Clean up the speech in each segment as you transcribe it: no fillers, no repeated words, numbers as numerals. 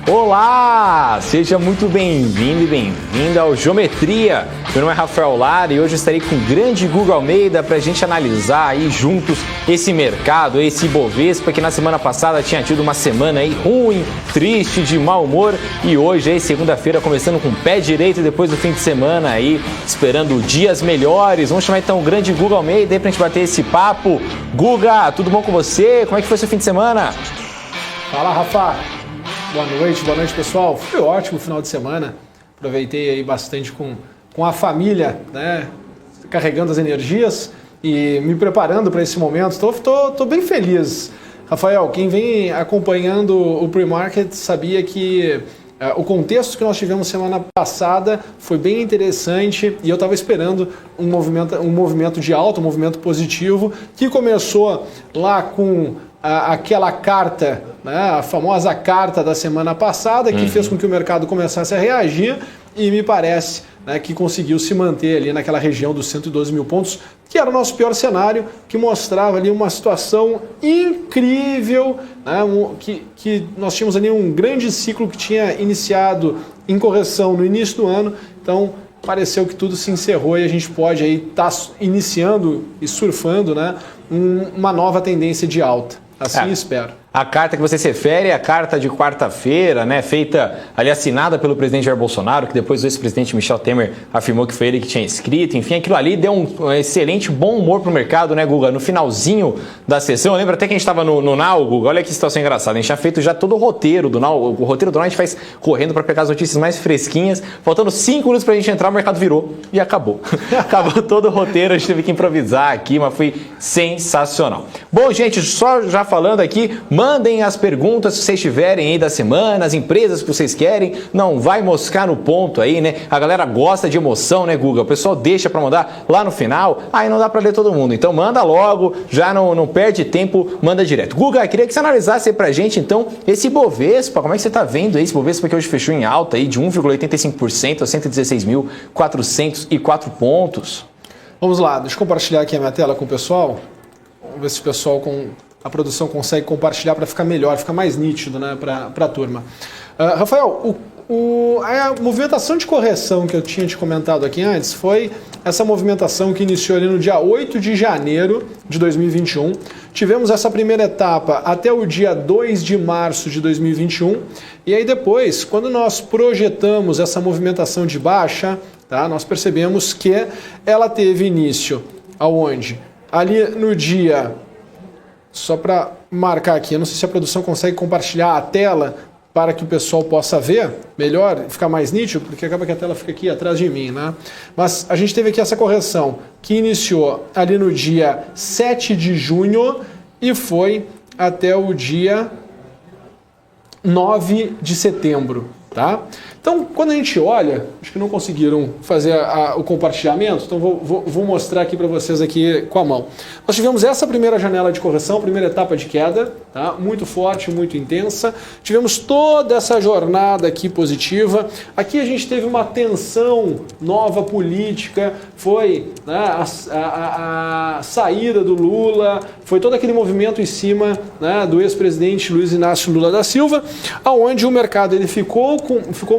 Olá! Seja muito bem-vindo e bem-vinda ao Geometria. Meu nome é Rafael Lara e hoje eu estarei com o grande Guga Almeida para a gente analisar aí juntos esse mercado, esse Ibovespa que na semana passada tinha tido uma semana aí ruim, triste, de mau humor e hoje aí segunda-feira começando com o pé direito depois do fim de semana aí, esperando dias melhores. Vamos chamar então o grande Guga Almeida aí para a gente bater esse papo. Guga, tudo bom com você? Como é que foi seu fim de semana? Fala, Rafa! Boa noite, pessoal. Foi ótimo o final de semana. Aproveitei aí bastante com a família, né? Carregando as energias e me preparando para esse momento. Tô bem feliz. Rafael, quem vem acompanhando o pre-market sabia que o contexto que nós tivemos semana passada foi bem interessante e eu estava esperando um movimento de alta, um movimento positivo, que começou lá com aquela carta, né, a famosa carta da semana passada, que fez com que o mercado começasse a reagir e me parece, né, que conseguiu se manter ali naquela região dos 112 mil pontos, que era o nosso pior cenário, que mostrava ali uma situação incrível, né, que nós tínhamos ali um grande ciclo que tinha iniciado em correção no início do ano, então pareceu que tudo se encerrou e a gente pode aí estar iniciando e surfando, né, uma nova tendência de alta. Assim espero. A carta que você se refere é a carta de quarta-feira, né, feita ali, assinada pelo presidente Jair Bolsonaro, que depois o ex-presidente Michel Temer afirmou que foi ele que tinha escrito. Enfim, aquilo ali deu um excelente bom humor para o mercado, né, Guga? No finalzinho da sessão, eu lembro até que a gente estava no Now, Guga, olha que situação engraçada. A gente tinha feito já todo o roteiro do Now. O roteiro do Now a gente faz correndo para pegar as notícias mais fresquinhas. Faltando 5 minutos para a gente entrar, o mercado virou e acabou. Acabou todo o roteiro, a gente teve que improvisar aqui, mas foi sensacional. Bom, gente, só já falando aqui, mandem as perguntas que vocês tiverem aí da semana, as empresas que vocês querem. Não vai moscar no ponto aí, né? A galera gosta de emoção, né, Guga? O pessoal deixa para mandar lá no final. Aí não dá para ler todo mundo. Então manda logo, já não perde tempo, manda direto. Guga, queria que você analisasse aí pra gente, então, esse Ibovespa. Como é que você tá vendo aí? Esse Ibovespa que hoje fechou em alta aí de 1,85% a 116.404 pontos. Vamos lá, deixa eu compartilhar aqui a minha tela com o pessoal. Vamos ver se o pessoal a produção consegue compartilhar para ficar melhor, ficar mais nítido, né, para a turma. Rafael, a movimentação de correção que eu tinha te comentado aqui antes foi essa movimentação que iniciou ali no dia 8 de janeiro de 2021. Tivemos essa primeira etapa até o dia 2 de março de 2021. E aí depois, quando nós projetamos essa movimentação de baixa, tá, nós percebemos que ela teve início aonde? Ali no dia... Só para marcar aqui, eu não sei se a produção consegue compartilhar a tela para que o pessoal possa ver melhor, ficar mais nítido, porque acaba que a tela fica aqui atrás de mim, né? Mas a gente teve aqui essa correção que iniciou ali no dia 7 de junho e foi até o dia 9 de setembro, tá? Então, quando a gente olha, acho que não conseguiram fazer o compartilhamento, então vou mostrar aqui para vocês aqui com a mão. Nós tivemos essa primeira janela de correção, primeira etapa de queda, tá? Muito forte, muito intensa. Tivemos toda essa jornada aqui positiva. Aqui a gente teve uma tensão nova política, foi, né, a saída do Lula, foi todo aquele movimento em cima, né, do ex-presidente Luiz Inácio Lula da Silva, aonde o mercado ele ficou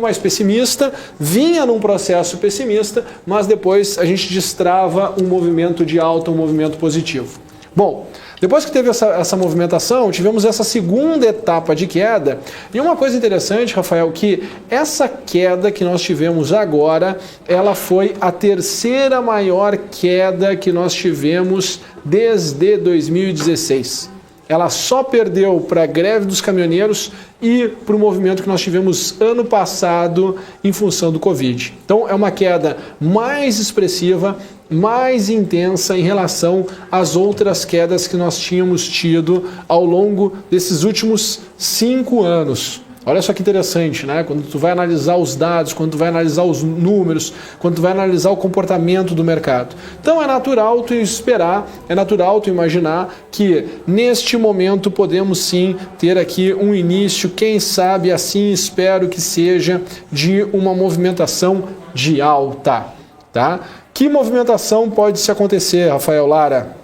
mais pessimista, vinha num processo pessimista, mas depois a gente destrava um movimento de alta, um movimento positivo. Bom, depois que teve essa movimentação, tivemos essa segunda etapa de queda. E uma coisa interessante, Rafael, que essa queda que nós tivemos agora, ela foi a terceira maior queda que nós tivemos desde 2016. Ela só perdeu para a greve dos caminhoneiros e para o movimento que nós tivemos ano passado em função do Covid. Então é uma queda mais expressiva, mais intensa em relação às outras quedas que nós tínhamos tido ao longo desses últimos 5 anos. Olha só que interessante, né? Quando tu vai analisar os dados, quando tu vai analisar os números, quando tu vai analisar o comportamento do mercado. Então é natural tu esperar, é natural tu imaginar que neste momento podemos sim ter aqui um início, quem sabe assim espero que seja, de uma movimentação de alta, tá? Que movimentação pode se acontecer, Rafael Lara?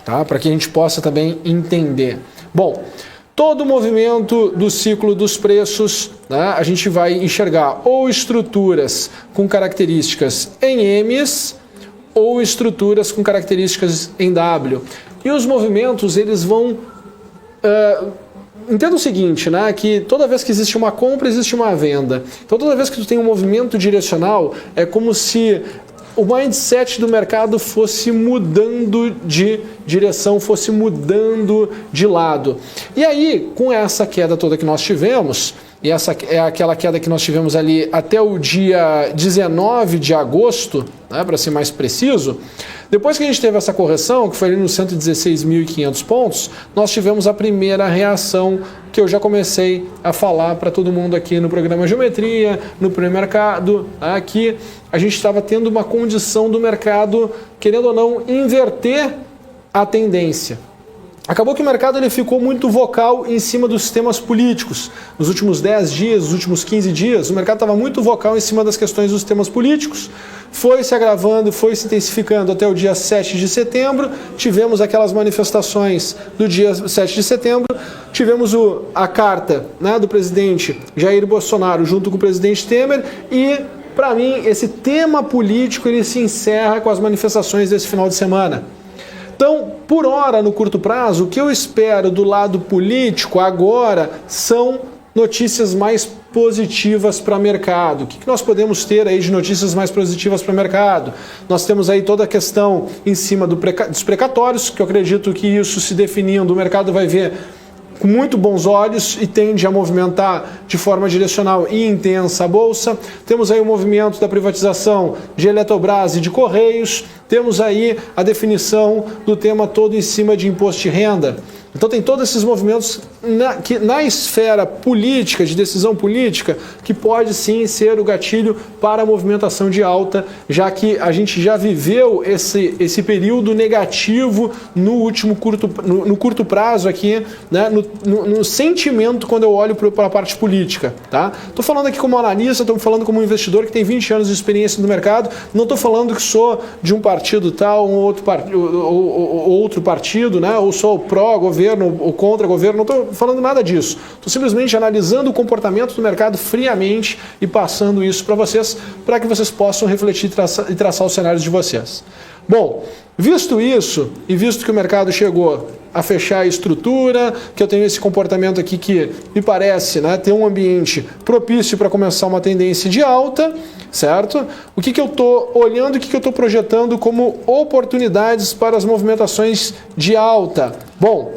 Tá? Para que a gente possa também entender. Bom, todo o movimento do ciclo dos preços, né, a gente vai enxergar ou estruturas com características em M's ou estruturas com características em W. E os movimentos, eles vão... entenda o seguinte, né, que toda vez que existe uma compra, existe uma venda. Então toda vez que tu tem um movimento direcional, é como se o mindset do mercado fosse mudando de direção, fosse mudando de lado. E aí, com essa queda toda que nós tivemos, e essa é aquela queda que nós tivemos ali até o dia 19 de agosto, né, para ser mais preciso, depois que a gente teve essa correção, que foi ali nos 116.500 pontos, nós tivemos a primeira reação que eu já comecei a falar para todo mundo aqui no programa Geometria, no pré-mercado, né, que a gente estava tendo uma condição do mercado, querendo ou não, inverter a tendência. Acabou que o mercado ele ficou muito vocal em cima dos temas políticos. Nos últimos 10 dias, nos últimos 15 dias, o mercado estava muito vocal em cima das questões dos temas políticos. Foi se agravando, foi se intensificando até o dia 7 de setembro. Tivemos aquelas manifestações do dia 7 de setembro. Tivemos a carta, né, do presidente Jair Bolsonaro junto com o presidente Temer e, para mim, esse tema político ele se encerra com as manifestações desse final de semana. Então, por hora, no curto prazo, o que eu espero do lado político agora são notícias mais positivas para o mercado. O que nós podemos ter aí de notícias mais positivas para o mercado? Nós temos aí toda a questão em cima dos precatórios, que eu acredito que isso se definindo, o mercado vai ver com muito bons olhos e tende a movimentar de forma direcional e intensa a Bolsa. Temos aí o movimento da privatização de Eletrobras e de Correios. Temos aí a definição do tema todo em cima de imposto de renda. Então tem todos esses movimentos na esfera política, de decisão política, que pode sim ser o gatilho para a movimentação de alta, já que a gente já viveu esse período negativo no curto prazo aqui, né, no sentimento quando eu olho para a parte política. Tá? Estou falando aqui como analista, estou falando como investidor que tem 20 anos de experiência no mercado, não estou falando que sou de um partido tal, outro partido, né, ou sou pró-governo, ou contra governo, não estou falando nada disso. Estou simplesmente analisando o comportamento do mercado friamente e passando isso para vocês, para que vocês possam refletir e traçar os cenários de vocês. Bom, visto isso, e visto que o mercado chegou a fechar a estrutura, que eu tenho esse comportamento aqui que me parece, né, ter um ambiente propício para começar uma tendência de alta, certo? O que eu estou olhando, o que eu estou projetando como oportunidades para as movimentações de alta? Bom,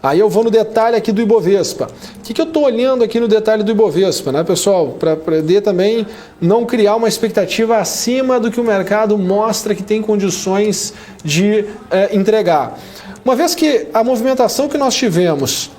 aí eu vou no detalhe aqui do Ibovespa. O que eu estou olhando aqui no detalhe do Ibovespa, né, pessoal? Para poder também não criar uma expectativa acima do que o mercado mostra que tem condições de entregar. Uma vez que a movimentação que nós tivemos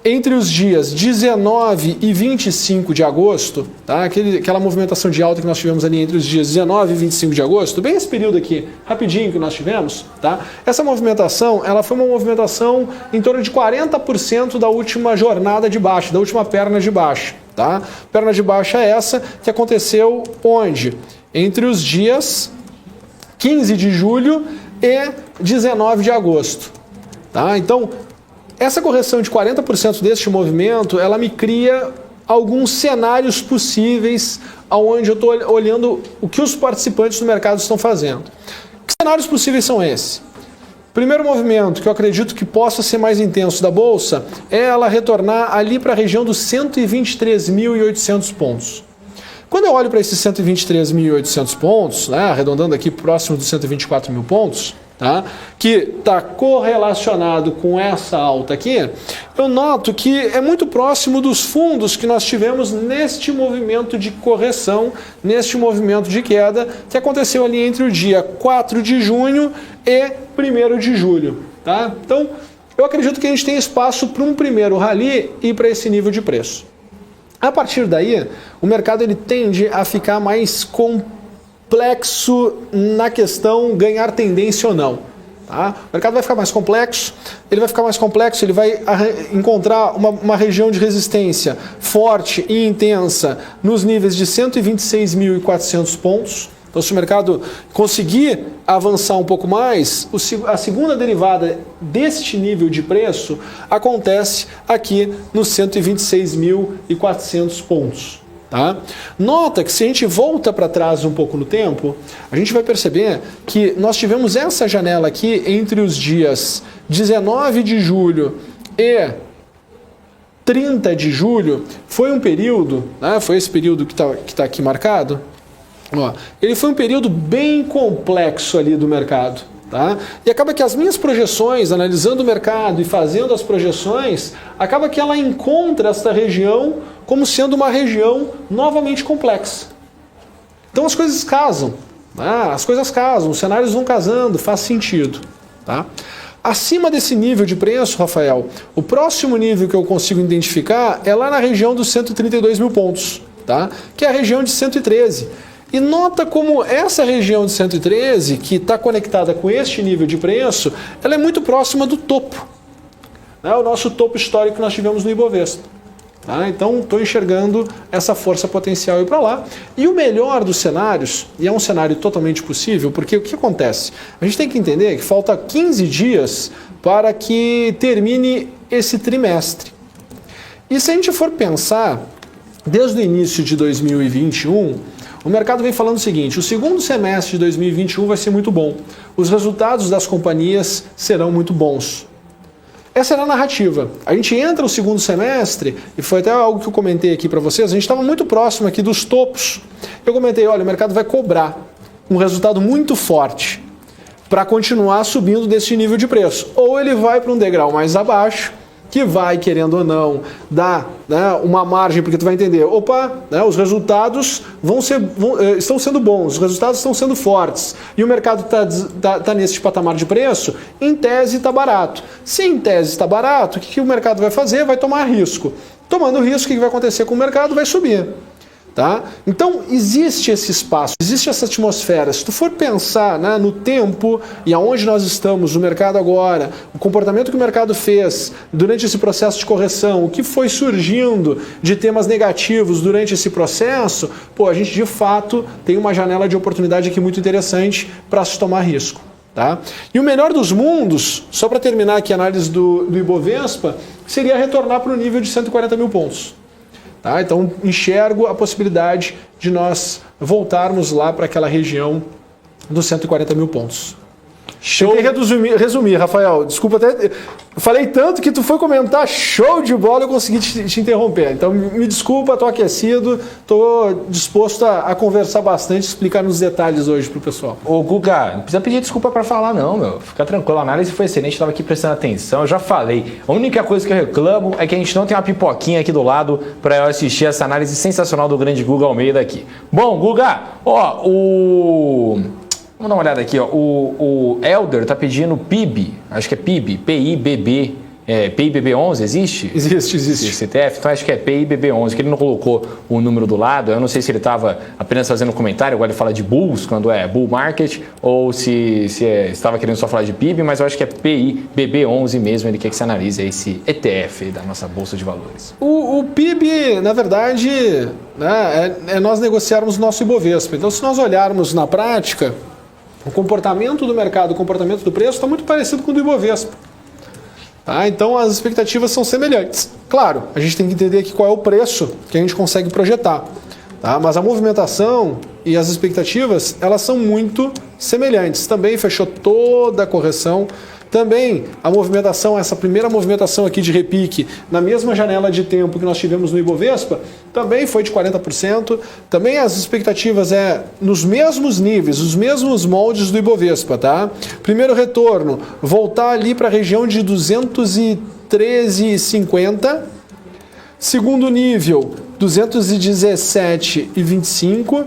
entre os dias 19 e 25 de agosto, tá? Aquela movimentação de alta que nós tivemos ali entre os dias 19 e 25 de agosto, bem esse período aqui, rapidinho que nós tivemos, tá? Essa movimentação, ela foi uma movimentação em torno de 40% da última jornada de baixa, da última perna de baixa, tá? Perna de baixa é essa que aconteceu onde? Entre os dias 15 de julho e 19 de agosto, tá? Então, essa correção de 40% deste movimento, ela me cria alguns cenários possíveis onde eu estou olhando o que os participantes do mercado estão fazendo. Que cenários possíveis são esses? Primeiro movimento, que eu acredito que possa ser mais intenso da Bolsa, é ela retornar ali para a região dos 123.800 pontos. Quando eu olho para esses 123.800 pontos, né, arredondando aqui próximo dos 124 mil pontos, tá, que está correlacionado com essa alta aqui, eu noto que é muito próximo dos fundos que nós tivemos neste movimento de correção, neste movimento de queda, que aconteceu ali entre o dia 4 de junho e 1º de julho. Tá? Então, eu acredito que a gente tem espaço para um primeiro rally e para esse nível de preço. A partir daí, o mercado ele tende a ficar mais complexo na questão ganhar tendência ou não. Tá? O mercado vai ficar mais complexo, ele vai encontrar uma região de resistência forte e intensa nos níveis de 126.400 pontos, Então, se o mercado conseguir avançar um pouco mais, a segunda derivada deste nível de preço acontece aqui nos 126.400 pontos. Tá? Nota que se a gente volta para trás um pouco no tempo, a gente vai perceber que nós tivemos essa janela aqui entre os dias 19 de julho e 30 de julho, foi um período, né, foi esse período que tá aqui marcado, ó, ele foi um período bem complexo ali do mercado. Tá? E acaba que as minhas projeções, analisando o mercado e fazendo as projeções, acaba que ela encontra esta região como sendo uma região novamente complexa. Então as coisas casam, né? As coisas casam, os cenários vão casando, faz sentido. Tá? Acima desse nível de preço, Rafael, o próximo nível que eu consigo identificar é lá na região dos 132 mil pontos, tá? Que é a região de 113. E nota como essa região de 113, que está conectada com este nível de preço, ela é muito próxima do topo. É o nosso topo histórico que nós tivemos no Ibovespa. Tá? Então, estou enxergando essa força potencial ir para lá. E o melhor dos cenários, e é um cenário totalmente possível, porque o que acontece? A gente tem que entender que falta 15 dias para que termine esse trimestre. E se a gente for pensar, desde o início de 2021... o mercado vem falando o seguinte: o segundo semestre de 2021 vai ser muito bom. Os resultados das companhias serão muito bons. Essa era a narrativa. A gente entra no segundo semestre, e foi até algo que eu comentei aqui para vocês, a gente estava muito próximo aqui dos topos. Eu comentei, olha, o mercado vai cobrar um resultado muito forte para continuar subindo desse nível de preço. Ou ele vai para um degrau mais abaixo, que vai, querendo ou não, dar, né, uma margem, porque tu vai entender, opa, né, os resultados estão sendo bons, os resultados estão sendo fortes, e o mercado tá nesse patamar de preço, em tese está barato. Se em tese está barato, o que o mercado vai fazer? Vai tomar risco. Tomando risco, o que vai acontecer com o mercado? Vai subir. Tá? Então existe esse espaço, existe essa atmosfera. Se tu for pensar, né, no tempo e aonde nós estamos no mercado agora, o comportamento que o mercado fez durante esse processo de correção, o que foi surgindo de temas negativos durante esse processo, pô, a gente de fato tem uma janela de oportunidade aqui muito interessante para se tomar risco. Tá? E o melhor dos mundos, só para terminar aqui a análise do Ibovespa, seria retornar para o nível de 140 mil pontos. Tá? Então, enxergo a possibilidade de nós voltarmos lá para aquela região dos 140 mil pontos. Show. Tentei resumir, Rafael. Desculpa até. Falei tanto que tu foi comentar, show de bola, eu consegui te interromper. Então, me desculpa, estou aquecido, estou disposto a conversar bastante, explicar nos detalhes hoje para o pessoal. Ô, Guga, não precisa pedir desculpa para falar, não, meu. Fica tranquilo, a análise foi excelente, estava aqui prestando atenção, eu já falei. A única coisa que eu reclamo é que a gente não tem uma pipoquinha aqui do lado para eu assistir essa análise sensacional do grande Guga Almeida aqui. Bom, Guga, ó, vamos dar uma olhada aqui, ó. O Elder tá pedindo PIB, acho que é PIB, PIBB, PIBB11, existe? Existe. Esse ETF, então acho que é PIBB11, que ele não colocou o número do lado, eu não sei se ele estava apenas fazendo um comentário, agora ele fala de Bulls, quando é Bull Market, ou se estava querendo só falar de PIB, mas eu acho que é PIBB11 mesmo, ele quer que se analise esse ETF da nossa Bolsa de Valores. O PIB, na verdade, né, é nós negociarmos o nosso Ibovespa. Então, se nós olharmos na prática, o comportamento do mercado, o comportamento do preço está muito parecido com o do Ibovespa. Tá? Então as expectativas são semelhantes. Claro, a gente tem que entender aqui qual é o preço que a gente consegue projetar. Tá? Mas a movimentação e as expectativas, elas são muito semelhantes. Também fechou toda a correção. Também a movimentação, essa primeira movimentação aqui de repique, na mesma janela de tempo que nós tivemos no Ibovespa, também foi de 40%. Também as expectativas nos mesmos níveis, os mesmos moldes do Ibovespa. Tá? Primeiro retorno, voltar ali para a região de 213,50. Segundo nível, 217,25.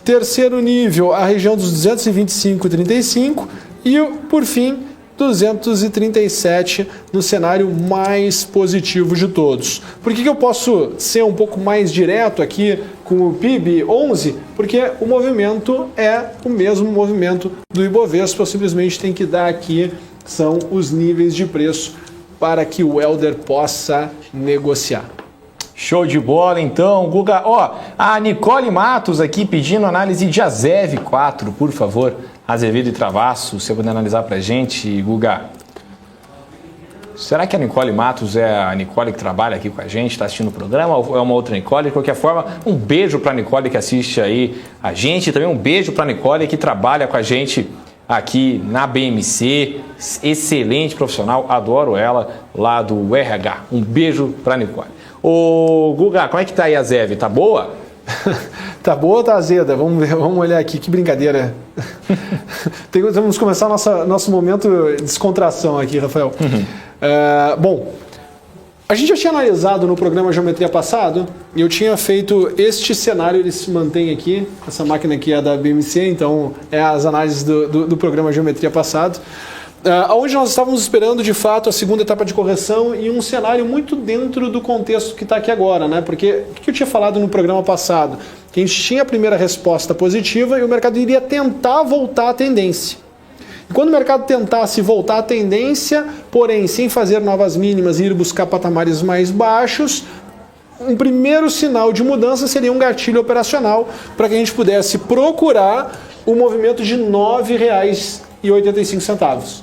Terceiro nível, a região dos 225,35. E, por fim, 237 no cenário mais positivo de todos. Por que eu posso ser um pouco mais direto aqui com o PIB 11? Porque o movimento é o mesmo movimento do Ibovespa, eu simplesmente tenho que dar aqui, são os níveis de preço para que o Elder possa negociar. Show de bola, então, Guga. Ó, a Nicole Matos aqui pedindo análise de Azev 4, por favor. Azevedo e Travasso, você puder analisar pra gente, Guga. Será que a Nicole Matos é a Nicole que trabalha aqui com a gente, está assistindo o programa, ou é uma outra Nicole? De qualquer forma, um beijo para a Nicole que assiste aí a gente, também um beijo para a Nicole que trabalha com a gente aqui na BMC, excelente profissional, adoro ela, lá do RH. Um beijo para a Nicole. Ô Guga, como é que tá aí a Zev? Tá boa? Tá boa ou tá azeda? Vamos ver, vamos olhar aqui, que brincadeira. Vamos começar nosso momento de descontração aqui, Rafael. Bom, a gente já tinha analisado no programa Geometria passado, e eu tinha feito este cenário, ele se mantém aqui, essa máquina aqui é da BMC, então é as análises do programa Geometria passado, onde nós estávamos esperando de fato a segunda etapa de correção e um cenário muito dentro do contexto que está aqui agora, né? Porque o que eu tinha falado no programa passado? Que a gente tinha a primeira resposta positiva e o mercado iria tentar voltar à tendência. E quando o mercado tentasse voltar à tendência, porém sem fazer novas mínimas e ir buscar patamares mais baixos, um primeiro sinal de mudança seria um gatilho operacional para que a gente pudesse procurar o movimento de R$ 9,85.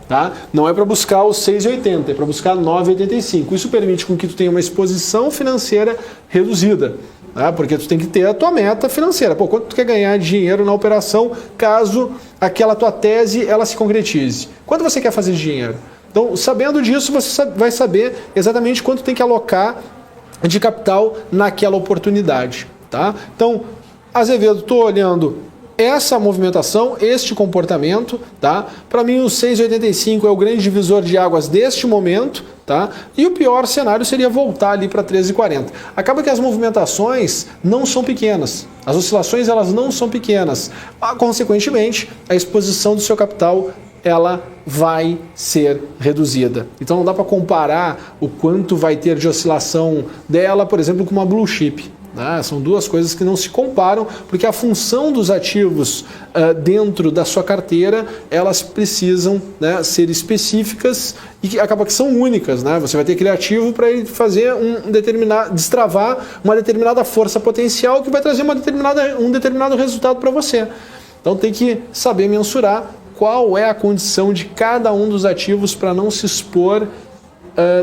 Tá? Não é para buscar os 6,80, é para buscar 9,85. Isso permite com que tu tenha uma exposição financeira reduzida, tá? Porque tu tem que ter a tua meta financeira. Pô, quanto tu quer ganhar de dinheiro na operação caso aquela tua tese ela se concretize? Quanto você quer fazer de dinheiro? Então, sabendo disso, você vai saber exatamente quanto tem que alocar de capital naquela oportunidade. Tá? Então, Azevedo, estou olhando essa movimentação, este comportamento, tá? Para mim o 6,85 é o grande divisor de águas deste momento, tá? E o pior cenário seria voltar ali para 13,40. Acaba que as movimentações não são pequenas, as oscilações elas não são pequenas, consequentemente a exposição do seu capital ela vai ser reduzida. Então não dá para comparar o quanto vai ter de oscilação dela, por exemplo, com uma blue chip. São duas coisas que não se comparam, porque a função dos ativos dentro da sua carteira, elas precisam, né, ser específicas e acaba que são únicas. Né? Você vai ter aquele ativo para ele fazer destravar uma determinada força potencial que vai trazer um determinado resultado para você. Então tem que saber mensurar qual é a condição de cada um dos ativos para não se expor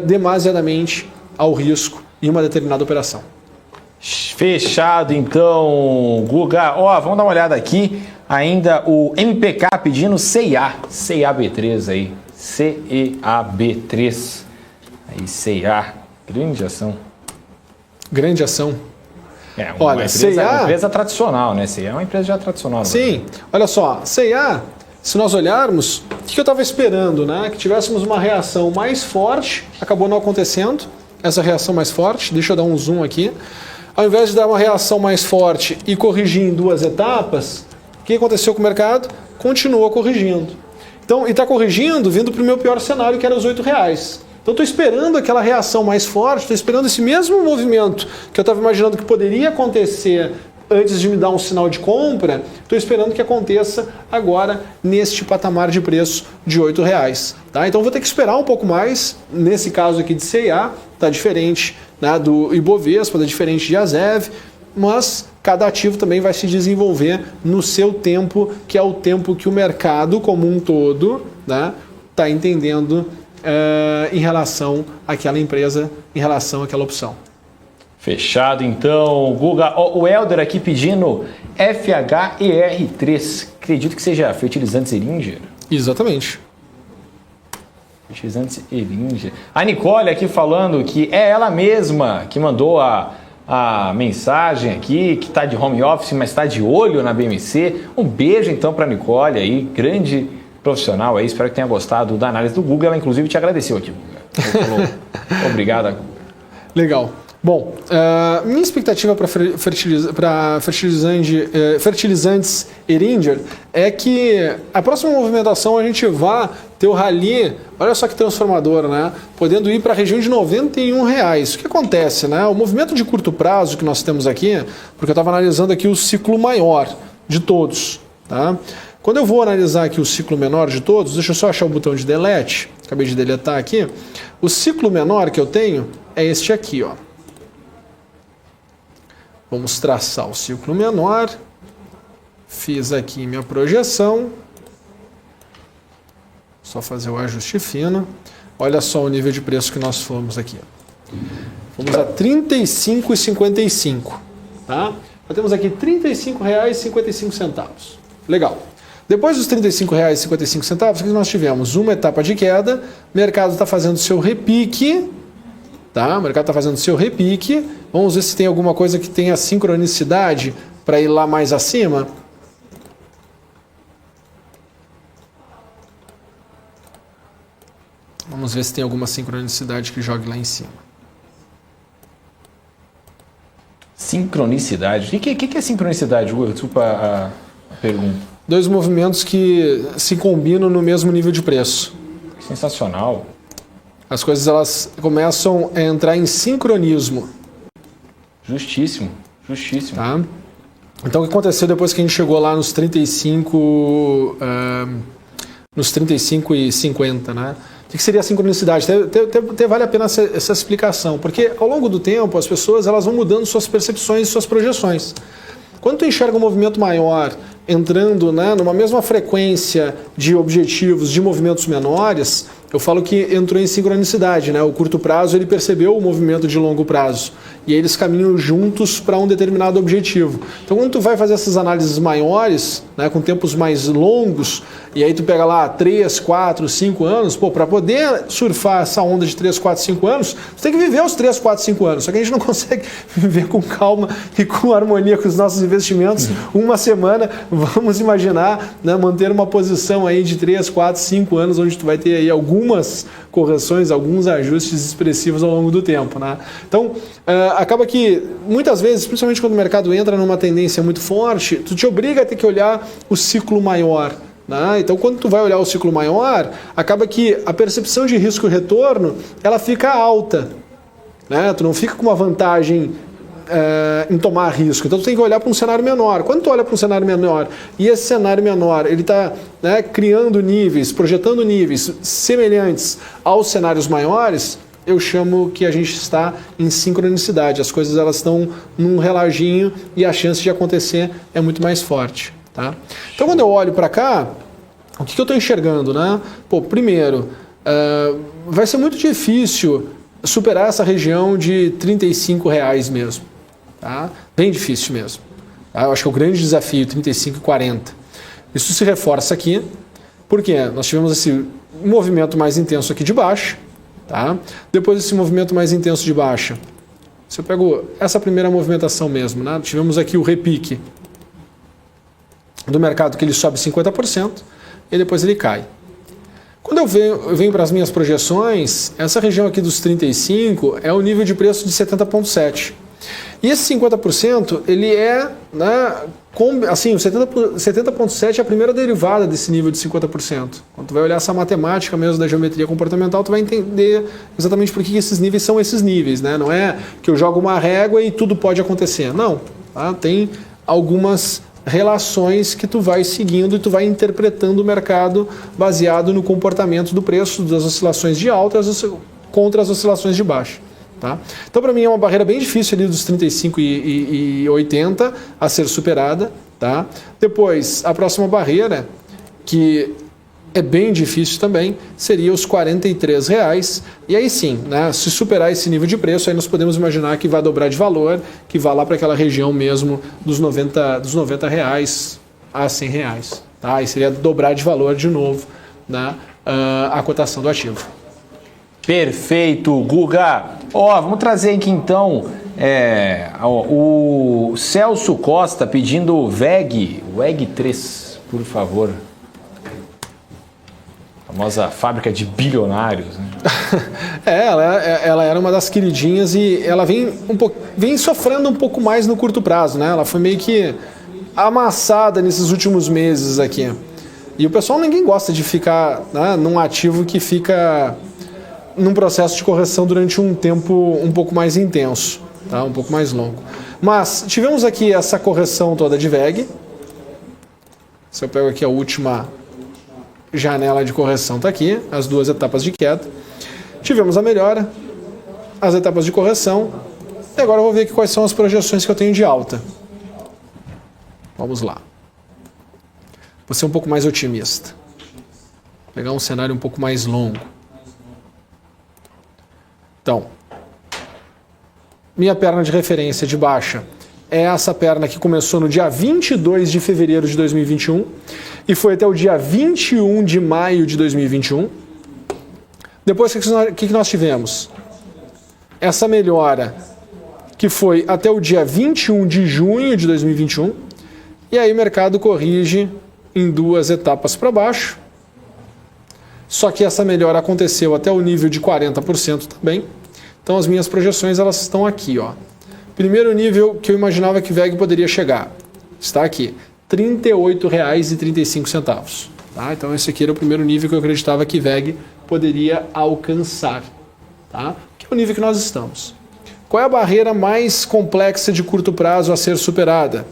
demasiadamente ao risco em uma determinada operação. Fechado, então, Guga. Vamos dar uma olhada aqui. Ainda o MPK pedindo CEAB3 aí. CEAB3. Aí, CEA. Grande ação. Grande ação. Uma empresa tradicional, né? CEA é uma empresa já tradicional. Sim. Olha só, CEA, se nós olharmos, o que eu estava esperando, né? Que tivéssemos uma reação mais forte, acabou não acontecendo. Essa reação mais forte, deixa eu dar um zoom aqui. Ao invés de dar uma reação mais forte e corrigir em duas etapas, o que aconteceu com o mercado? Continuou corrigindo. Então, e está corrigindo vindo para o meu pior cenário, que era os R$ 8,00. Então, estou esperando aquela reação mais forte, estou esperando esse mesmo movimento que eu estava imaginando que poderia acontecer antes de me dar um sinal de compra, estou esperando que aconteça agora neste patamar de preço de R$ 8,00. Tá? Então, vou ter que esperar um pouco mais. Nesse caso aqui de CEA, está diferente, né, do Ibovespa, está diferente de Azev, mas cada ativo também vai se desenvolver no seu tempo, que é o tempo que o mercado como um todo está entendendo em relação àquela empresa, em relação àquela opção. Fechado, então, Guga. O Helder aqui pedindo FHER3. Acredito que seja fertilizantes Eringer. Exatamente. Fertilizantes Eringer. A Nicole aqui falando que é ela mesma que mandou a mensagem aqui, que está de home office, mas está de olho na BMC. Um beijo, então, para a Nicole aí, grande profissional aí. Espero que tenha gostado da análise do Guga. Ela, inclusive, te agradeceu aqui, Guga. Falou, obrigado, Guga. Legal. Bom, minha expectativa para fertilizantes Eringer é que a próxima movimentação a gente vá ter o rally, olha só que transformador, né? Podendo ir para a região de R$ 91,00. O que acontece, né? O movimento de curto prazo que nós temos aqui, porque eu estava analisando aqui o ciclo maior de todos, tá? Quando eu vou analisar aqui o ciclo menor de todos, deixa eu só achar o botão de delete, acabei de deletar aqui. O ciclo menor que eu tenho é este aqui, ó. Vamos traçar o ciclo menor. Fiz aqui minha projeção. Só fazer o ajuste fino. Olha só o nível de preço que nós fomos aqui. Vamos a R$ 35,55. Tá? Nós temos aqui R$ 35,55. Legal. Depois dos R$ 35,55, o que nós tivemos? Uma etapa de queda, o mercado está fazendo seu repique, tá? O mercado está fazendo seu repique. Vamos ver se tem alguma coisa que tenha sincronicidade para ir lá mais acima. Vamos ver se tem alguma sincronicidade que jogue lá em cima. Sincronicidade? O que é sincronicidade, Hugo? Desculpa a pergunta. Dois movimentos que se combinam no mesmo nível de preço. Sensacional. As coisas elas começam a entrar em sincronismo. Justíssimo, justíssimo. Tá? Então o que aconteceu depois que a gente chegou lá nos 35,50, né? O que seria a sincronicidade? Vale a pena essa explicação, porque ao longo do tempo as pessoas elas vão mudando suas percepções e suas projeções. Quando tu enxerga um movimento maior entrando, né, numa mesma frequência de objetivos de movimentos menores, eu falo que entrou em sincronicidade, né? O curto prazo ele percebeu o movimento de longo prazo e eles caminham juntos para um determinado objetivo. Então quando tu vai fazer essas análises maiores, né, com tempos mais longos, e aí tu pega lá 3, 4, 5 anos, para poder surfar essa onda de 3, 4, 5 anos, tu tem que viver os 3, 4, 5 anos. Só que a gente não consegue viver com calma e com harmonia com os nossos investimentos uma semana. Vamos imaginar, né, manter uma posição aí de 3, 4, 5 anos, onde tu vai ter aí algumas correções, alguns ajustes expressivos ao longo do tempo, né? Então, acaba que muitas vezes, principalmente quando o mercado entra numa tendência muito forte, tu te obriga a ter que olhar o ciclo maior. Né? Então, quando tu vai olhar o ciclo maior, acaba que a percepção de risco e retorno ela fica alta. Né? Tu não fica com uma vantagem em tomar risco. Então, tu tem que olhar para um cenário menor. Quando tu olha para um cenário menor e esse cenário menor ele está, né, criando níveis, projetando níveis semelhantes aos cenários maiores, eu chamo que a gente está em sincronicidade. As coisas elas estão num reloginho e a chance de acontecer é muito mais forte. Tá? Então, quando eu olho para cá, o que eu estou enxergando? Né? Primeiro, vai ser muito difícil superar essa região de R$ 35,00 mesmo. Tá? Bem difícil mesmo. Tá? Eu acho que é o grande desafio, 35,40. Isso se reforça aqui, porque nós tivemos esse movimento mais intenso aqui de baixa. Tá? Depois desse movimento mais intenso de baixa, se eu pego essa primeira movimentação mesmo, né? Tivemos aqui o repique do mercado que ele sobe 50% e depois ele cai. Quando eu venho para as minhas projeções, essa região aqui dos 35 é o nível de preço de 70,7. E esse 50%, ele é, né, assim, o 70,7 é a primeira derivada desse nível de 50%. Quando tu vai olhar essa matemática mesmo da geometria comportamental, tu vai entender exatamente por que esses níveis são esses níveis. Né? Não é que eu jogo uma régua e tudo pode acontecer. Não. Tá? Tem algumas relações que tu vai seguindo e tu vai interpretando o mercado baseado no comportamento do preço das oscilações de alta contra as oscilações de baixa. Tá? Então, para mim, é uma barreira bem difícil ali dos 35,80 a ser superada. Tá? Depois, a próxima barreira, que é bem difícil também, seria os R$ 43,00. E aí sim, né, se superar esse nível de preço, aí nós podemos imaginar que vai dobrar de valor, que vai lá para aquela região mesmo dos R$ 90 a R$ 100. Tá? Aí seria dobrar de valor de novo, né, a cotação do ativo. Perfeito, Guga. Vamos trazer aqui então o Celso Costa pedindo o WEG 3, por favor. A famosa fábrica de bilionários. Né? Ela era uma das queridinhas e ela vem sofrendo um pouco mais no curto prazo. Né? Ela foi meio que amassada nesses últimos meses aqui. E o pessoal, ninguém gosta de ficar, né, num ativo que fica num processo de correção durante um tempo um pouco mais intenso, tá? Um pouco mais longo. Mas tivemos aqui essa correção toda de VEG. Se eu pego aqui a última janela de correção, está aqui, as duas etapas de queda. Tivemos a melhora, as etapas de correção, E agora eu vou ver aqui quais são as projeções que eu tenho de alta. Vamos lá. Vou ser um pouco mais otimista. Vou pegar um cenário um pouco mais longo. Então, minha perna de referência de baixa é essa perna que começou no dia 22 de fevereiro de 2021 e foi até o dia 21 de maio de 2021. Depois, o que nós tivemos? Essa melhora que foi até o dia 21 de junho de 2021 e aí o mercado corrige em 2 etapas para baixo. Só que essa melhora aconteceu até o nível de 40% também. Então as minhas projeções elas estão aqui, ó. Primeiro nível que eu imaginava que VEG poderia chegar está aqui, R$ 38,35. Tá? Então esse aqui era o primeiro nível que eu acreditava que VEG poderia alcançar. Tá? Que é o nível que nós estamos. Qual é a barreira mais complexa de curto prazo a ser superada?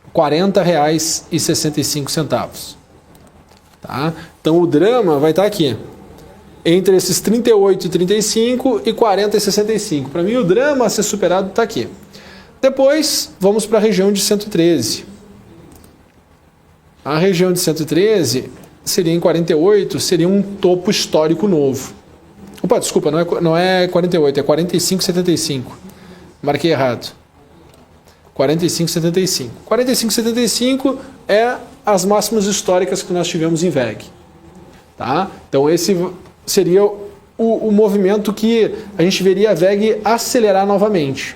R$ 40,65. Tá? Então o drama vai estar aqui. Entre esses 38,35 e 40,65. Para mim o drama a ser superado está aqui. Depois vamos para a região de 113. A região de 113 seria em 48, seria um topo histórico novo. Opa, desculpa, não é 48, é 45,75. Marquei errado. 45,75. 45,75 é as máximas históricas que nós tivemos em VEG. Tá? Então esse seria o movimento que a gente veria a VEG acelerar novamente.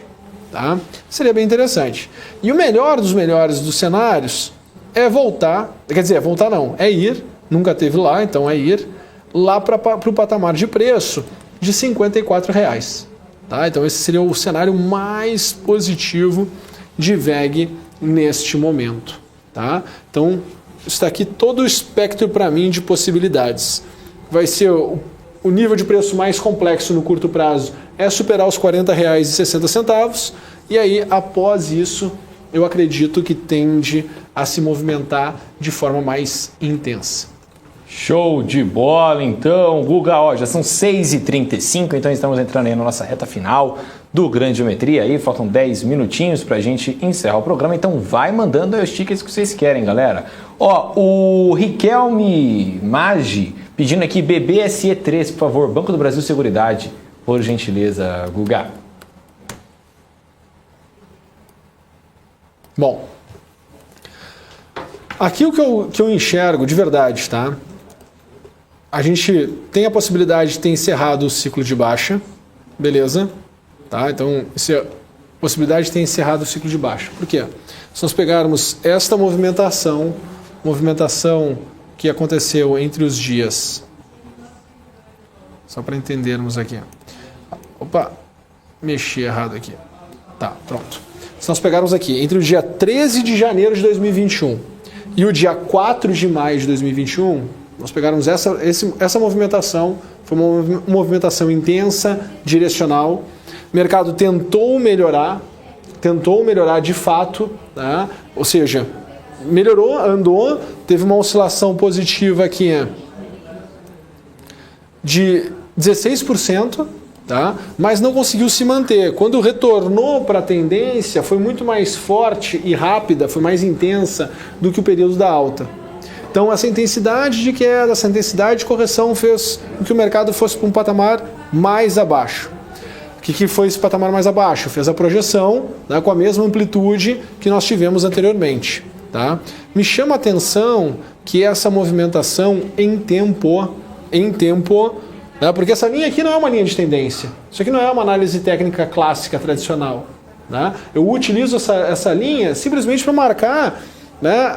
Tá? Seria bem interessante. E o melhor dos melhores dos cenários é voltar, quer dizer, voltar não, é ir, nunca teve lá, então é ir lá para o patamar de preço de R$ 54,00. Tá? Então esse seria o cenário mais positivo de VEG neste momento. Tá? Então está aqui todo o espectro para mim de possibilidades. Vai ser o nível de preço mais complexo no curto prazo é superar os R$ 40,60 e aí após isso eu acredito que tende a se movimentar de forma mais intensa. Show de bola, então, Guga, ó, já são 6h35, então estamos entrando aí na nossa reta final do Grande Geometria, aí faltam 10 minutinhos pra gente encerrar o programa, então vai mandando aí os tickets que vocês querem, galera. Ó, o Riquelme Maggi pedindo aqui BBSE3, por favor, Banco do Brasil Seguridade, por gentileza, Guga. Bom, aqui o que eu enxergo de verdade, tá? A gente tem a possibilidade de ter encerrado o ciclo de baixa, beleza? Tá? Então, a possibilidade de ter encerrado o ciclo de baixa. Por quê? Se nós pegarmos esta movimentação que aconteceu entre os dias, só para entendermos aqui. Opa, mexi errado aqui. Tá, pronto. Se nós pegarmos aqui, entre o dia 13 de janeiro de 2021 e o dia 4 de maio de 2021, nós pegarmos essa movimentação, foi uma movimentação intensa, direcional. O mercado tentou melhorar de fato, né? Ou seja, melhorou, andou, teve uma oscilação positiva aqui de 16%, tá? Mas não conseguiu se manter. Quando retornou para a tendência, foi muito mais forte e rápida, foi mais intensa do que o período da alta. Então, essa intensidade de queda, essa intensidade de correção fez com que o mercado fosse para um patamar mais abaixo. O que foi esse patamar mais abaixo? Fez a projeção, né, com a mesma amplitude que nós tivemos anteriormente. Tá? Me chama a atenção que essa movimentação em tempo, né, porque essa linha aqui não é uma linha de tendência. Isso aqui não é uma análise técnica clássica, tradicional. Né? Eu utilizo essa linha simplesmente para marcar, né,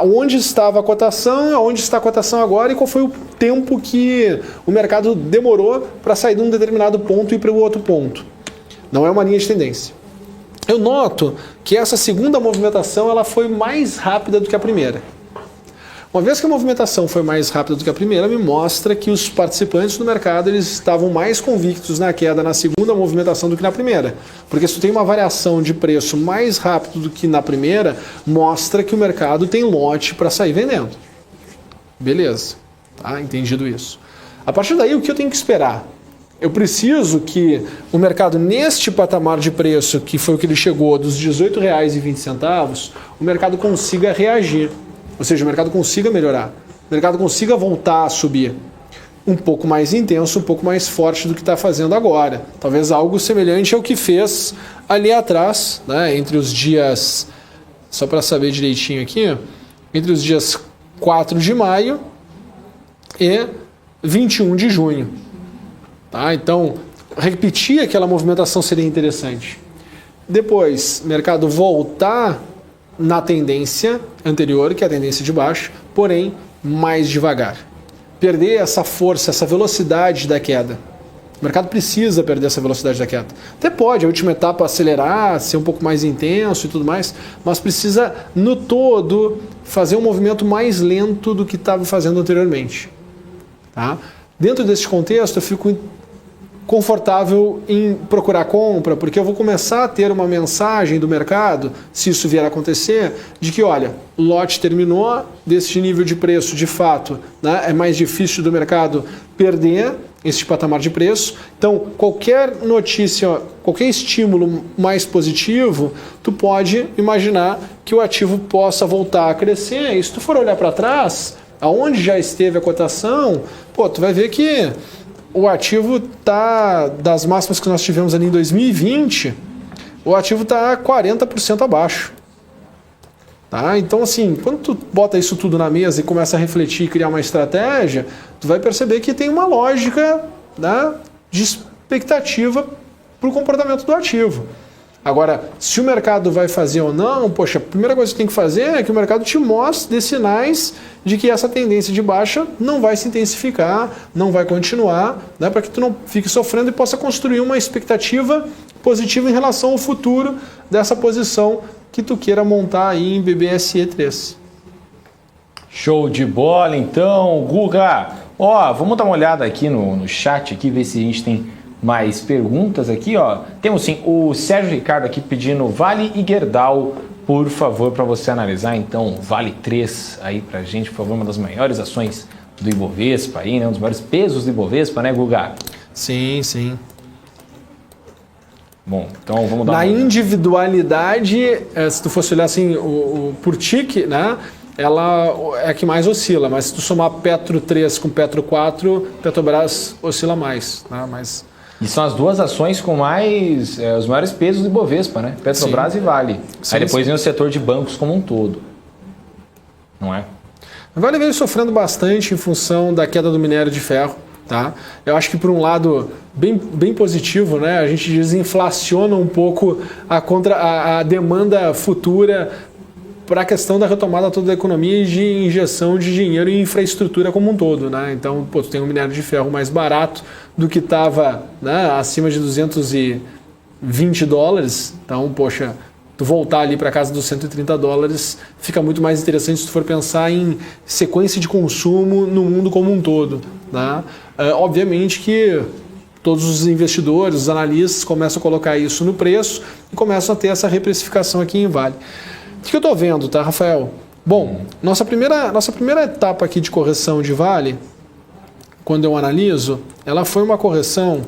onde estava a cotação, onde está a cotação agora e qual foi o tempo que o mercado demorou para sair de um determinado ponto e ir para o outro ponto. Não é uma linha de tendência. Eu noto que essa segunda movimentação ela foi mais rápida do que a primeira. Uma vez que a movimentação foi mais rápida do que a primeira, me mostra que os participantes do mercado eles estavam mais convictos na queda na segunda movimentação do que na primeira. Porque se tu tem uma variação de preço mais rápido do que na primeira, mostra que o mercado tem lote para sair vendendo. Beleza, tá? Entendido isso. A partir daí, o que eu tenho que esperar? Eu preciso que o mercado, neste patamar de preço, que foi o que ele chegou, dos R$ 18,20, o mercado consiga reagir. Ou seja, o mercado consiga melhorar. O mercado consiga voltar a subir. Um pouco mais intenso, um pouco mais forte do que está fazendo agora. Talvez algo semelhante ao que fez ali atrás, né, entre os dias, só para saber direitinho aqui, entre os dias 4 de maio e 21 de junho. Tá? Então, repetir aquela movimentação seria interessante. Depois, mercado voltar na tendência anterior, que é a tendência de baixo, porém mais devagar. Perder essa força, essa velocidade da queda. O mercado precisa perder essa velocidade da queda. Até pode, a última etapa, acelerar, ser um pouco mais intenso e tudo mais, mas precisa, no todo, fazer um movimento mais lento do que estava fazendo anteriormente. Tá? Dentro desse contexto, eu fico confortável em procurar compra, porque eu vou começar a ter uma mensagem do mercado, se isso vier a acontecer, de que, olha, lote terminou, desse nível de preço, de fato, né, é mais difícil do mercado perder esse patamar de preço. Então, qualquer notícia, qualquer estímulo mais positivo, tu pode imaginar que o ativo possa voltar a crescer. E se tu for olhar para trás, aonde já esteve a cotação, pô, tu vai ver que o ativo está, das máximas que nós tivemos ali em 2020, o ativo está 40% abaixo. Tá? Então, assim, quando tu bota isso tudo na mesa e começa a refletir e criar uma estratégia, tu vai perceber que tem uma lógica, né, de expectativa para o comportamento do ativo. Agora, se o mercado vai fazer ou não, poxa, a primeira coisa que tem que fazer é que o mercado te mostre sinais de que essa tendência de baixa não vai se intensificar, não vai continuar, né, para que tu não fique sofrendo e possa construir uma expectativa positiva em relação ao futuro dessa posição que tu queira montar aí em BBSE3. Show de bola, então, Guga. Ó, vamos dar uma olhada aqui no chat aqui, ver se a gente tem mais perguntas aqui, ó. Temos sim o Sérgio Ricardo aqui pedindo Vale e Gerdau, por favor, para você analisar. Então, Vale 3 aí pra gente, por favor, uma das maiores ações do Ibovespa aí, né? Um dos maiores pesos do Ibovespa, né, Guga? Sim, sim. Bom, então vamos dar na uma individualidade, se tu fosse olhar assim, por TIC, né? Ela é a que mais oscila, mas se tu somar Petro 3 com Petro 4, Petrobras oscila mais, né? Mas E são as duas ações com mais os maiores pesos do Ibovespa, né? Petrobras sim. e Vale. Sim, aí depois sim. vem o setor de bancos como um todo. Não é? O Vale veio sofrendo bastante em função da queda do minério de ferro. Tá? Eu acho que por um lado bem positivo, né? A gente desinflaciona um pouco a demanda futura para a questão da retomada toda da economia e de injeção de dinheiro em infraestrutura como um todo. Né? Então, pô, tu tem um minério de ferro mais barato do que estava, né, acima de $220. Então, poxa, tu voltar ali para casa dos $130 fica muito mais interessante se tu for pensar em sequência de consumo no mundo como um todo. Né? Obviamente que todos os investidores, os analistas começam a colocar isso no preço e começam a ter essa reprecificação aqui em Vale. O que eu estou vendo, tá, Rafael? Bom, nossa primeira etapa aqui de correção de Vale, quando eu analiso, ela foi uma correção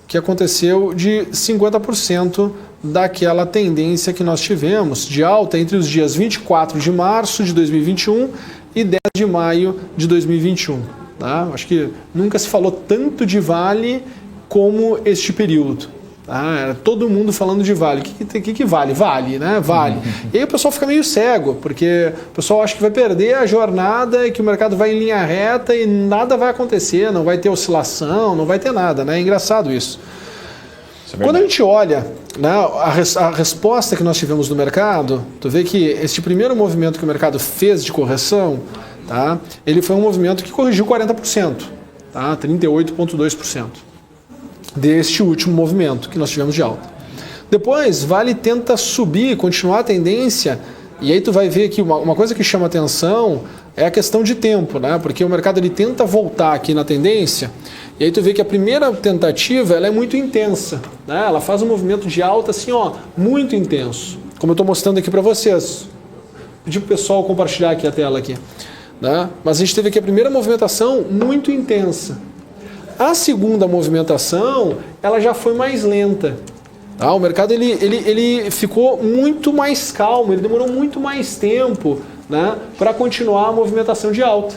que aconteceu de 50% daquela tendência que nós tivemos de alta entre os dias 24 de março de 2021 e 10 de maio de 2021. Tá? Acho que nunca se falou tanto de Vale como este período. Tá? Era todo mundo falando de Vale. O que vale? Vale, né? Vale. E aí o pessoal fica meio cego, porque o pessoal acha que vai perder a jornada e que o mercado vai em linha reta e nada vai acontecer, não vai ter oscilação, não vai ter nada. Né? É engraçado isso. Quando a gente olha, né, a resposta que nós tivemos no mercado, tu vê que este primeiro movimento que o mercado fez de correção, tá, ele foi um movimento que corrigiu 40%, tá, 38,2% deste último movimento que nós tivemos de alta. Depois, Vale tenta subir, continuar a tendência, e aí tu vai ver que uma coisa que chama atenção é a questão de tempo, né, porque o mercado ele tenta voltar aqui na tendência. E aí tu vê que a primeira tentativa ela é muito intensa, né? Ela faz um movimento de alta assim, ó, muito intenso. Como eu estou mostrando aqui para vocês. Pedi para o pessoal compartilhar aqui a tela aqui, né? Mas a gente teve aqui a primeira movimentação muito intensa. A segunda movimentação, ela já foi mais lenta. Tá? O mercado ele ficou muito mais calmo, ele demorou muito mais tempo, né, para continuar a movimentação de alta.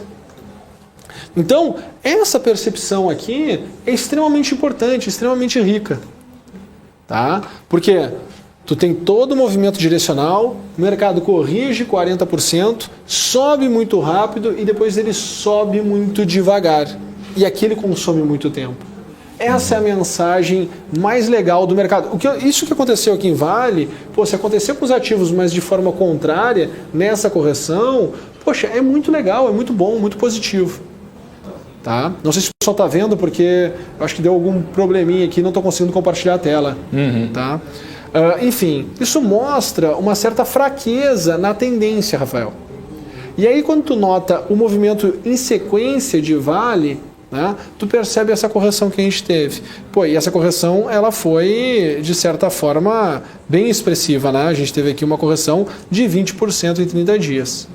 Então, essa percepção aqui é extremamente importante, extremamente rica. Tá? Porque tu tem todo o movimento direcional, o mercado corrige 40%, sobe muito rápido e depois ele sobe muito devagar. E aqui ele consome muito tempo. Essa é a mensagem mais legal do mercado. Isso que aconteceu aqui em Vale, se aconteceu com os ativos, mas de forma contrária, nessa correção, poxa, é muito legal, é muito bom, muito positivo. Tá? Não sei se o pessoal está vendo, porque eu acho que deu algum probleminha aqui, não estou conseguindo compartilhar a tela. Tá? Enfim, isso mostra uma certa fraqueza na tendência, Rafael. E aí quando tu nota o movimento em sequência de Vale, né, tu percebe essa correção que a gente teve. E essa correção ela foi, de certa forma, bem expressiva. Né? A gente teve aqui uma correção de 20% em 30 dias.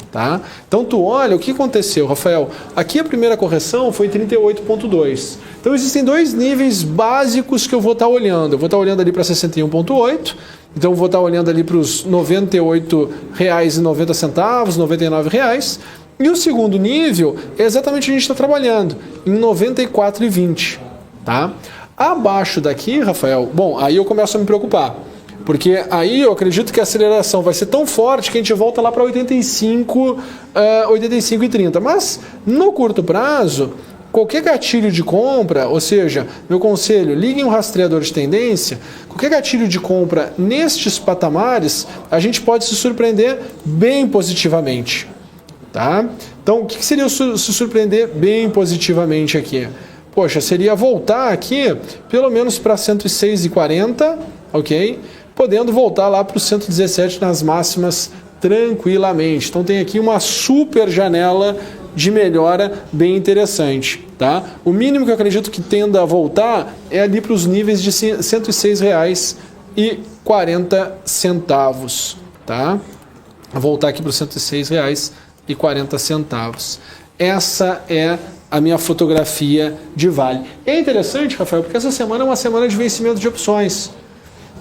Tá? Então tu olha o que aconteceu, Rafael. Aqui a primeira correção foi 38,2. Então existem dois níveis básicos que eu vou estar olhando. Eu vou estar olhando ali para 61,8. Então eu vou estar olhando ali para os R$ 98,90, R$ 99,00. E o segundo nível é exatamente o que a gente está trabalhando, em 94,20. Tá? Abaixo daqui, Rafael, aí eu começo a me preocupar. Porque aí eu acredito que a aceleração vai ser tão forte que a gente volta lá para 85,30. Mas no curto prazo, qualquer gatilho de compra, ou seja, meu conselho, liguem um rastreador de tendência, qualquer gatilho de compra nestes patamares, a gente pode se surpreender bem positivamente. Tá? Então, o que seria se surpreender bem positivamente aqui? Poxa, seria voltar aqui pelo menos para 106,40, ok? Podendo voltar lá para o 117 nas máximas tranquilamente. Então tem aqui uma super janela de melhora bem interessante. Tá? O mínimo que eu acredito que tenda a voltar é ali para os níveis de R$ 106,40. Tá? Vou voltar aqui para os R$ 106,40. Essa é a minha fotografia de Vale. É interessante, Rafael, porque essa semana é uma semana de vencimento de opções.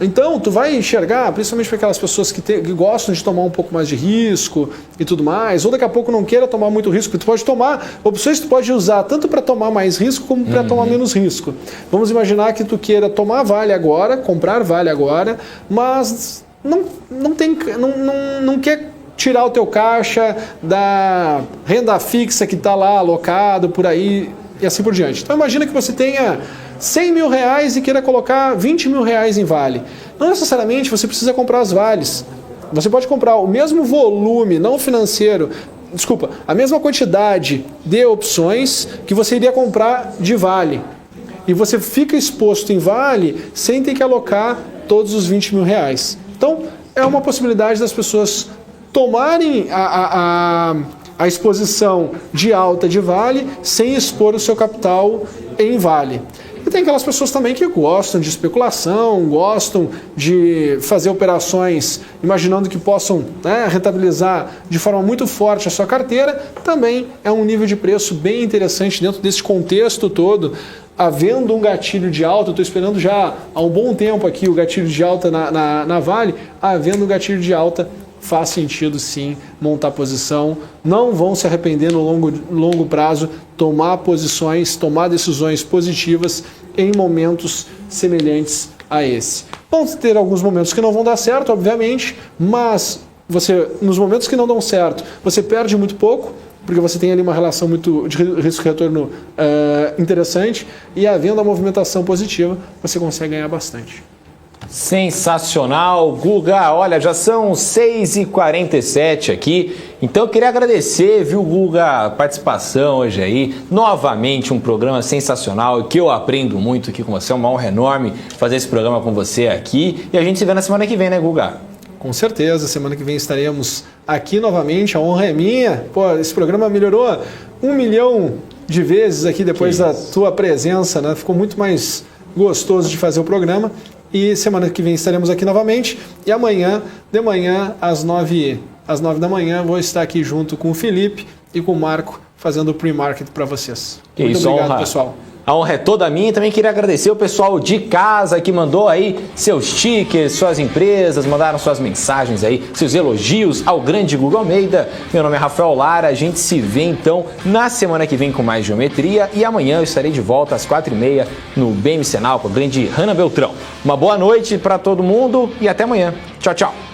Então, tu vai enxergar, principalmente para aquelas pessoas que gostam de tomar um pouco mais de risco e tudo mais, ou daqui a pouco não queira tomar muito risco, tu pode tomar opções que tu pode usar tanto para tomar mais risco como para tomar menos risco. Vamos imaginar que tu queira tomar Vale agora, comprar Vale agora, mas não quer tirar o teu caixa da renda fixa que está lá alocado por aí e assim por diante. Então, imagina que você tenha R$100 mil e queira colocar R$20 mil em Vale. Não necessariamente você precisa comprar as Vales. Você pode comprar o mesmo volume, não financeiro, a mesma quantidade de opções que você iria comprar de Vale. E você fica exposto em Vale sem ter que alocar todos os R$20 mil. Então, é uma possibilidade das pessoas tomarem a exposição de alta de Vale sem expor o seu capital em Vale. E tem aquelas pessoas também que gostam de especulação, gostam de fazer operações imaginando que possam, né, rentabilizar de forma muito forte a sua carteira. Também é um nível de preço bem interessante dentro desse contexto todo. Havendo um gatilho de alta, eu estou esperando já há um bom tempo aqui o gatilho de alta na Vale, havendo um gatilho de alta, faz sentido sim montar posição, não vão se arrepender no longo prazo, tomar posições, tomar decisões positivas em momentos semelhantes a esse. Vão ter alguns momentos que não vão dar certo, obviamente, mas nos momentos que não dão certo, você perde muito pouco, porque você tem ali uma relação muito de risco-retorno interessante, e havendo a movimentação positiva, você consegue ganhar bastante. Sensacional, Guga. Olha, já são 6h47 aqui, então eu queria agradecer, viu, Guga, a participação hoje aí. Novamente um programa sensacional, que eu aprendo muito aqui com você, é uma honra enorme fazer esse programa com você aqui. E a gente se vê na semana que vem, né, Guga? Com certeza, semana que vem estaremos aqui novamente, a honra é minha. Esse programa melhorou 1 milhão de vezes aqui depois da tua presença, né? Ficou muito mais gostoso de fazer o programa. E semana que vem estaremos aqui novamente. E de manhã, às 9 da manhã, vou estar aqui junto com o Felipe e com o Marco, fazendo o pre-market para vocês. Muito obrigado, pessoal. A honra é toda minha. Também queria agradecer o pessoal de casa que mandou aí seus tickets, suas empresas, mandaram suas mensagens aí, seus elogios ao grande Guga Almeida. Meu nome é Rafael Lara, a gente se vê então na semana que vem com mais geometria e amanhã eu estarei de volta às 4h30 no BM Senal com a grande Hanna Beltrão. Uma boa noite para todo mundo e até amanhã. Tchau, tchau.